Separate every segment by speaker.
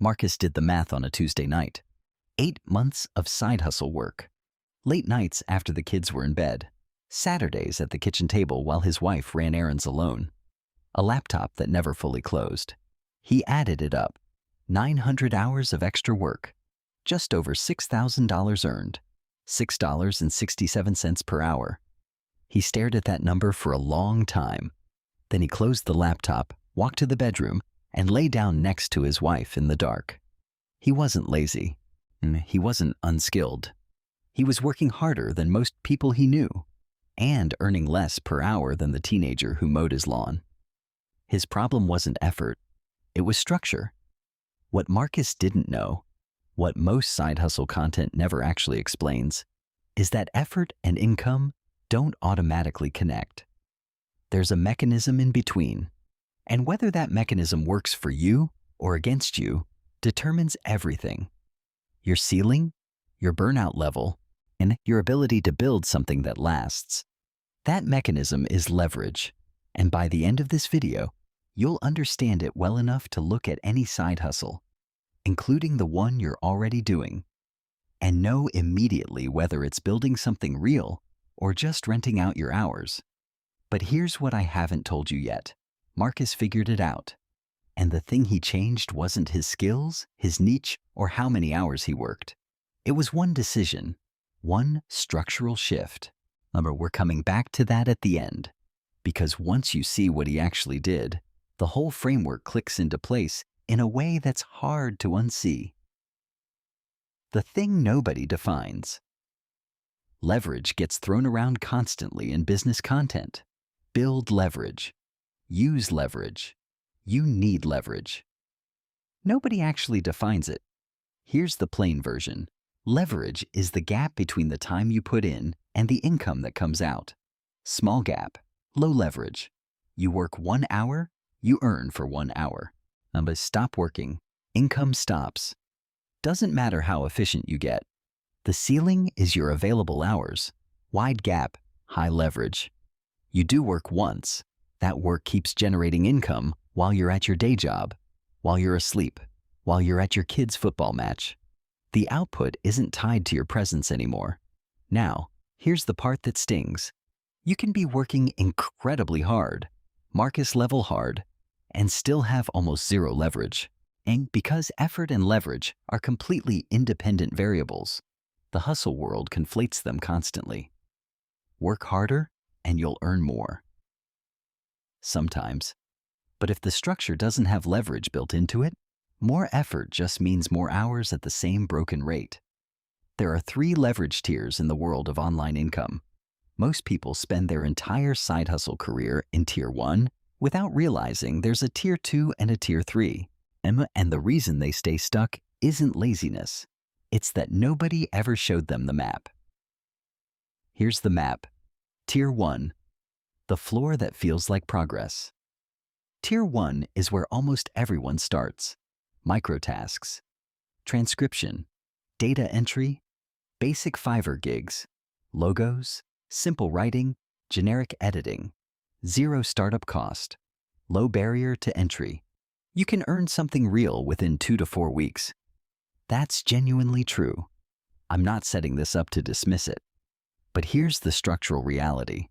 Speaker 1: Marcus did the math on a Tuesday night. 8 months of side hustle work. Late nights after the kids were in bed. Saturdays at the kitchen table while his wife ran errands alone. A laptop that never fully closed. He added it up. 900 hours of extra work. Just over $6,000 earned. $6.67 per hour. He stared at that number for a long time. Then he closed the laptop, walked to the bedroom, and lay down next to his wife in the dark. He wasn't lazy. He wasn't unskilled. He was working harder than most people he knew, and earning less per hour than the teenager who mowed his lawn. His problem wasn't effort, it was structure. What Marcus didn't know, what most side hustle content never actually explains, is that effort and income don't automatically connect. There's a mechanism in between, and whether that mechanism works for you or against you determines everything. Your ceiling, your burnout level, and your ability to build something that lasts. That mechanism is leverage, and by the end of this video, you'll understand it well enough to look at any side hustle, including the one you're already doing, and know immediately whether it's building something real or just renting out your hours. But here's what I haven't told you yet. Marcus figured it out. And the thing he changed wasn't his skills, his niche, or how many hours he worked. It was one decision, one structural shift. Remember, we're coming back to that at the end. Because once you see what he actually did, the whole framework clicks into place in a way that's hard to unsee. The thing nobody defines. Leverage gets thrown around constantly in business content. Build leverage. Use leverage. You need leverage. Nobody actually defines it. Here's the plain version. Leverage is the gap between the time you put in and the income that comes out. Small gap, low leverage. You work 1 hour, you earn for 1 hour. But stop working, income stops. Doesn't matter how efficient you get. The ceiling is your available hours. Wide gap, high leverage. You do work once. That work keeps generating income while you're at your day job, while you're asleep, while you're at your kid's football match. The output isn't tied to your presence anymore. Now, here's the part that stings. You can be working incredibly hard, Marcus level hard, and still have almost zero leverage. And because effort and leverage are completely independent variables, the hustle world conflates them constantly. Work harder and you'll earn more. Sometimes. But if the structure doesn't have leverage built into it, more effort just means more hours at the same broken rate. There are 3 leverage tiers in the world of online income. Most people spend their entire side hustle career in Tier 1 without realizing there's a Tier 2 and a Tier 3. And the reason they stay stuck isn't laziness. It's that nobody ever showed them the map. Here's the map. Tier 1. The floor that feels like progress. Tier 1 is where almost everyone starts. Microtasks, transcription, data entry, basic Fiverr gigs, logos, simple writing, generic editing, zero startup cost, low barrier to entry. You can earn something real within 2 to 4 weeks. That's genuinely true. I'm not setting this up to dismiss it. But here's the structural reality.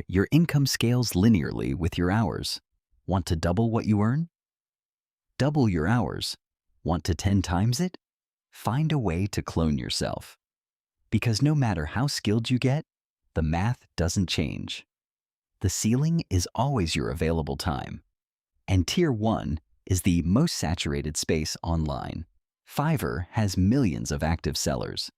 Speaker 1: Your income scales linearly with your hours. Want to double what you earn? Double your hours. Want to 10 times it? Find a way to clone yourself. Because no matter how skilled you get, the math doesn't change. The ceiling is always your available time. And Tier 1 is the most saturated space online. Fiverr has millions of active sellers.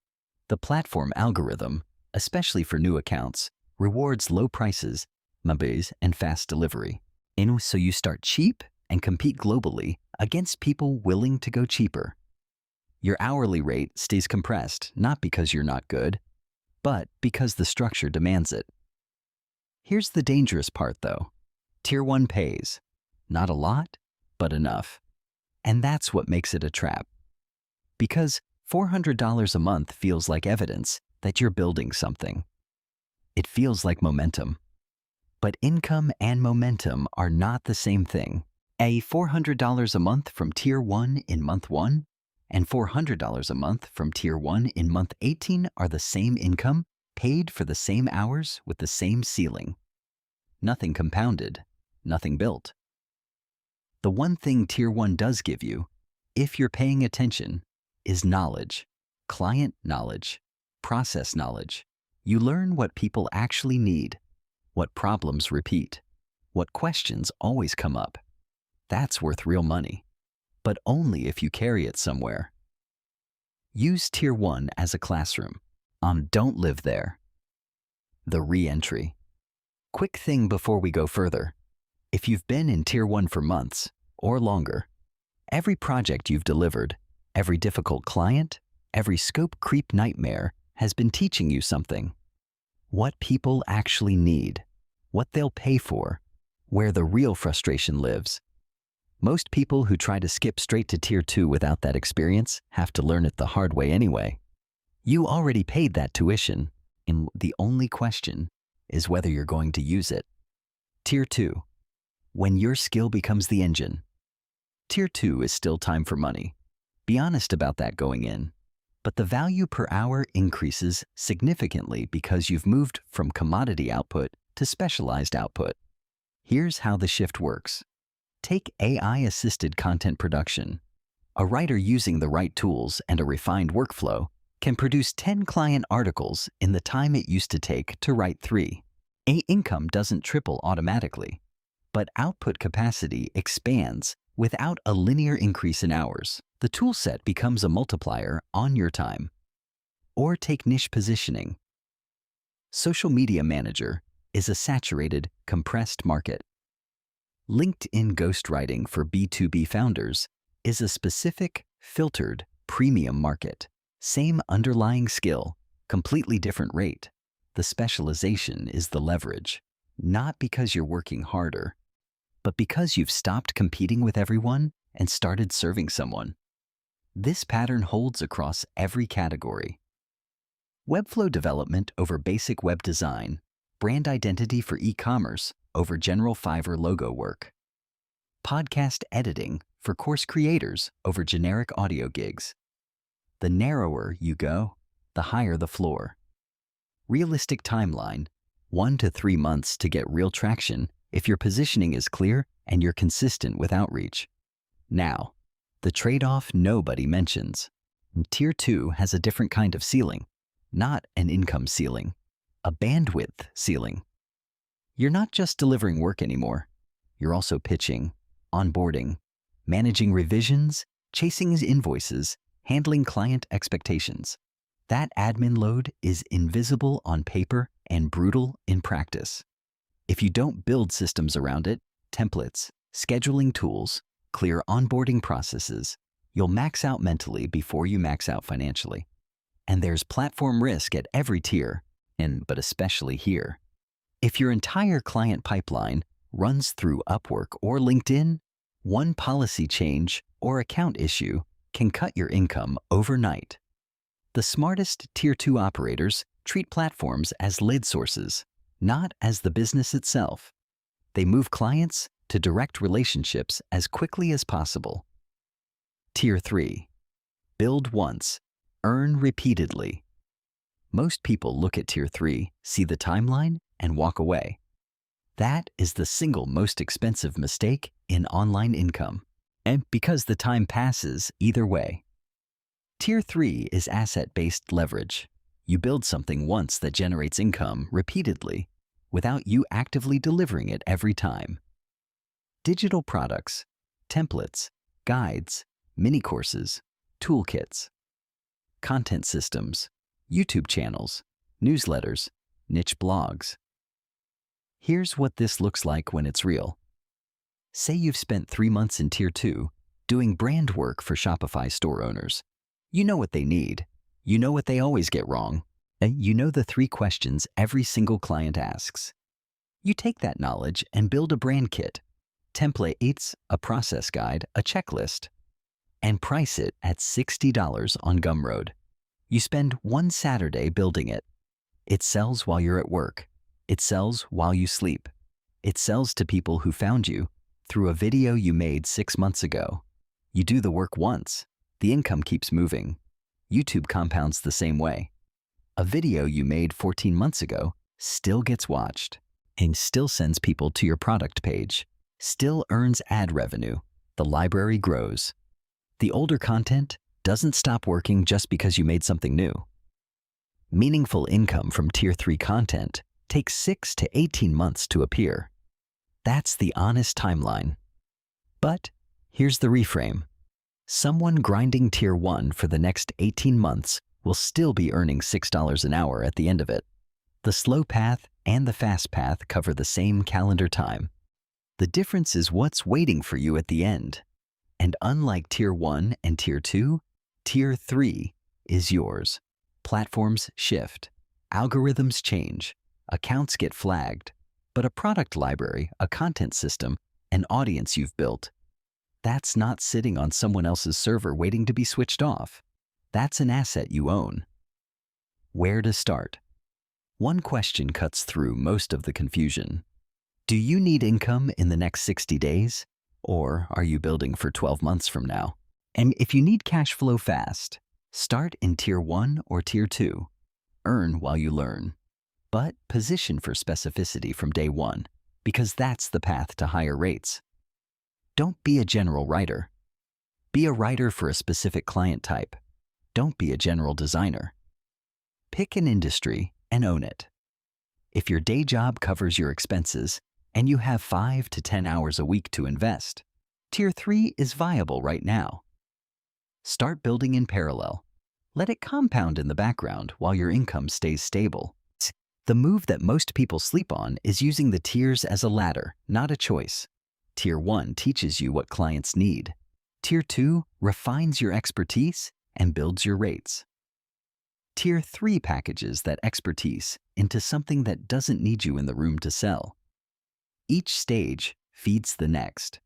Speaker 1: The platform algorithm, especially for new accounts, rewards low prices, and fast delivery. And so you start cheap and compete globally against people willing to go cheaper. Your hourly rate stays compressed not because you're not good, but because the structure demands it. Here's the dangerous part though. Tier 1 pays. Not a lot, but enough. And that's what makes it a trap. Because $400 a month feels like evidence that you're building something. It feels like momentum. But income and momentum are not the same thing. A $400 a month from Tier 1 in month 1 and $400 a month from Tier 1 in month 18 are the same income, paid for the same hours with the same ceiling. Nothing compounded, nothing built. The one thing Tier 1 does give you, if you're paying attention, is knowledge, client knowledge, process knowledge. You learn what people actually need, what problems repeat, what questions always come up. That's worth real money, but only if you carry it somewhere. Use Tier 1 as a classroom. Don't live there. The re-entry. Quick thing before we go further. If you've been in Tier 1 for months or longer, every project you've delivered, every difficult client, every scope creep nightmare has been teaching you something. What people actually need, what they'll pay for, where the real frustration lives. Most people who try to skip straight to Tier 2 without that experience have to learn it the hard way anyway. You already paid that tuition, and the only question is whether you're going to use it. Tier 2. When your skill becomes the engine. Tier 2 is still time for money. Be honest about that going in. But the value per hour increases significantly because you've moved from commodity output to specialized output. Here's how the shift works. Take AI-assisted content production. A writer using the right tools and a refined workflow can produce 10 client articles in the time it used to take to write 3. Income doesn't triple automatically, but output capacity expands without a linear increase in hours. The toolset becomes a multiplier on your time. Or take niche positioning. Social media manager is a saturated, compressed market. LinkedIn ghostwriting for B2B founders is a specific, filtered, premium market. Same underlying skill, completely different rate. The specialization is the leverage, not because you're working harder, but because you've stopped competing with everyone and started serving someone. This pattern holds across every category. Webflow development over basic web design, brand identity for e-commerce over general Fiverr logo work. Podcast editing for course creators over generic audio gigs. The narrower you go, the higher the floor. Realistic timeline, 1 to 3 months to get real traction if your positioning is clear and you're consistent with outreach. Now, the trade-off nobody mentions. Tier 2 has a different kind of ceiling, not an income ceiling, a bandwidth ceiling. You're not just delivering work anymore. You're also pitching, onboarding, managing revisions, chasing invoices, handling client expectations. That admin load is invisible on paper and brutal in practice. If you don't build systems around it, templates, scheduling tools, clear onboarding processes, you'll max out mentally before you max out financially. And there's platform risk at every tier, but especially here. If your entire client pipeline runs through Upwork or LinkedIn, one policy change or account issue can cut your income overnight. The smartest Tier 2 operators treat platforms as lead sources, not as the business itself. They move clients to direct relationships as quickly as possible. Tier 3. Build once, earn repeatedly. Most people look at Tier 3, see the timeline, and walk away. That is the single most expensive mistake in online income, and because the time passes either way. Tier 3 is asset-based leverage. You build something once that generates income repeatedly without you actively delivering it every time. Digital products, templates, guides, mini-courses, toolkits, content systems, YouTube channels, newsletters, niche blogs. Here's what this looks like when it's real. Say you've spent 3 months in Tier 2 doing brand work for Shopify store owners. You know what they need. You know what they always get wrong. And you know the 3 questions every single client asks. You take that knowledge and build a brand kit, templates, a process guide, a checklist, and price it at $60 on Gumroad. You spend 1 Saturday building it. It sells while you're at work. It sells while you sleep. It sells to people who found you, through a video you made 6 months ago. You do the work once, the income keeps moving. YouTube compounds the same way. A video you made 14 months ago still gets watched and still sends people to your product page, still earns ad revenue. The library grows. The older content doesn't stop working just because you made something new. Meaningful income from Tier 3 content takes 6 to 18 months to appear. That's the honest timeline. But here's the reframe. Someone grinding Tier 1 for the next 18 months will still be earning $6 an hour at the end of it. The slow path and the fast path cover the same calendar time. The difference is what's waiting for you at the end. And unlike Tier 1 and Tier 2, Tier 3 is yours. Platforms shift, algorithms change, accounts get flagged, but a product library, a content system, an audience you've built, that's not sitting on someone else's server waiting to be switched off. That's an asset you own. Where to start? One question cuts through most of the confusion. Do you need income in the next 60 days? Or are you building for 12 months from now? And if you need cash flow fast, start in Tier 1 or Tier 2. Earn while you learn. But position for specificity from day one, because that's the path to higher rates. Don't be a general writer. Be a writer for a specific client type. Don't be a general designer. Pick an industry and own it. If your day job covers your expenses and you have 5 to 10 hours a week to invest, Tier 3 is viable right now. Start building in parallel. Let it compound in the background while your income stays stable. The move that most people sleep on is using the tiers as a ladder, not a choice. Tier 1 teaches you what clients need. Tier 2 refines your expertise and builds your rates. Tier 3 packages that expertise into something that doesn't need you in the room to sell. Each stage feeds the next.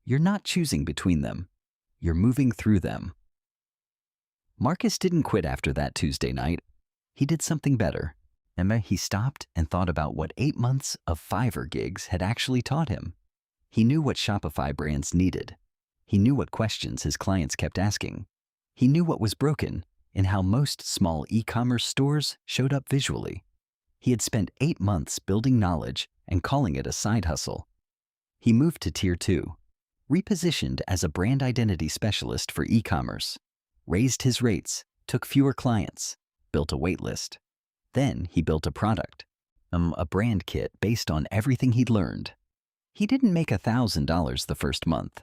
Speaker 1: You're not choosing between them. You're moving through them. Marcus didn't quit after that Tuesday night. He did something better. He stopped and thought about what 8 months of Fiverr gigs had actually taught him. He knew what Shopify brands needed. He knew what questions his clients kept asking. He knew what was broken and how most small e-commerce stores showed up visually. He had spent 8 months building knowledge and calling it a side hustle. He moved to Tier 2, repositioned as a brand identity specialist for e-commerce, raised his rates, took fewer clients, built a wait list. Then he built a product, a brand kit based on everything he'd learned. He didn't make $1,000 the first month,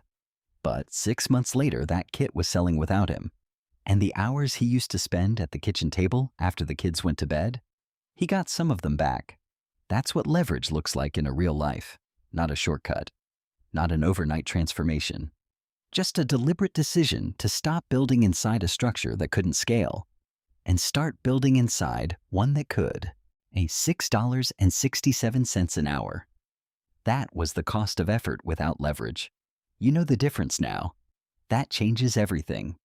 Speaker 1: but 6 months later that kit was selling without him. And the hours he used to spend at the kitchen table after the kids went to bed, he got some of them back. That's what leverage looks like in a real life, not a shortcut, not an overnight transformation. Just a deliberate decision to stop building inside a structure that couldn't scale and start building inside one that could, a $6.67 an hour. That was the cost of effort without leverage. You know the difference now. That changes everything.